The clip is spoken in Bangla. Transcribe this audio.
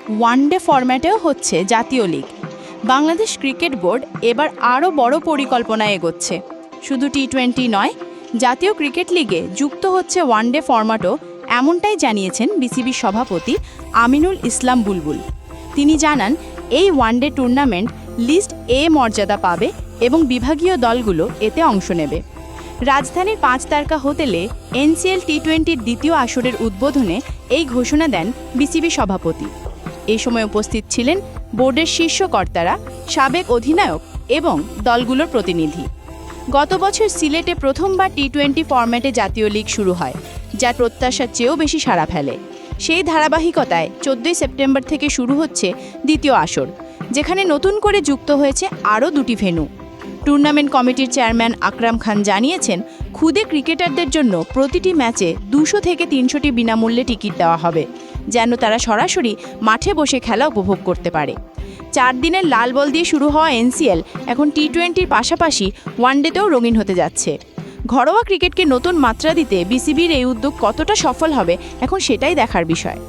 ওয়ানডে ফরম্যাটেও হচ্ছে জাতীয় লিগ। বাংলাদেশ ক্রিকেট বোর্ড এবার আরও বড় পরিকল্পনায় এগোচ্ছে। শুধু টি-20 নয়, জাতীয় ক্রিকেট লিগে যুক্ত হচ্ছে ওয়ানডে ফরম্যাটও, এমনটাই জানিয়েছেন বিসিবির সভাপতি আমিনুল ইসলাম বুলবুল। তিনি জানান, এই ওয়ানডে টুর্নামেন্ট লিস্ট এ মর্যাদা পাবে এবং বিভাগীয় দলগুলো এতে অংশ নেবে। রাজধানীর 5 তারকা হোটেলে এনসিএল টি-20-র দ্বিতীয় আসরের উদ্বোধনে এই ঘোষণা দেন বিসিবি সভাপতি। এই সময় উপস্থিত ছিলেন বোর্ডের শীর্ষ কর্তারা, সাবেক অধিনায়ক এবং দলগুলোর প্রতিনিধি। গত বছর সিলেটে প্রথমবার টি-20 ফরম্যাটে জাতীয় লিগ শুরু হয়, যার প্রত্যাশার চেয়েও বেশি সাড়া ফেলে। সেই ধারাবাহিকতায় 14 সেপ্টেম্বর থেকে শুরু হচ্ছে দ্বিতীয় আসর, যেখানে নতুন করে যুক্ত হয়েছে আরও 2টি ভেন্যু। টুর্নামেন্ট কমিটির চেয়ারম্যান আকরাম খান জানিয়েছেন, খুদে ক্রিকেটারদের জন্য প্রতিটি ম্যাচে 200 থেকে 300টি বিনামূল্যে টিকিট দেওয়া হবে, যেন তারা সরাসরি মাঠে বসে খেলা উপভোগ করতে পারে। 4 দিনের লাল বল দিয়ে শুরু হওয়া এনসিএল এখন টি-20-র পাশাপাশি ওয়ানডেতেও রঙিন হতে যাচ্ছে। ঘরোয়া ক্রিকেটকে নতুন মাত্রা দিতে বিসিবির এই উদ্যোগ কতটা সফল হবে, এখন সেটাই দেখার বিষয়।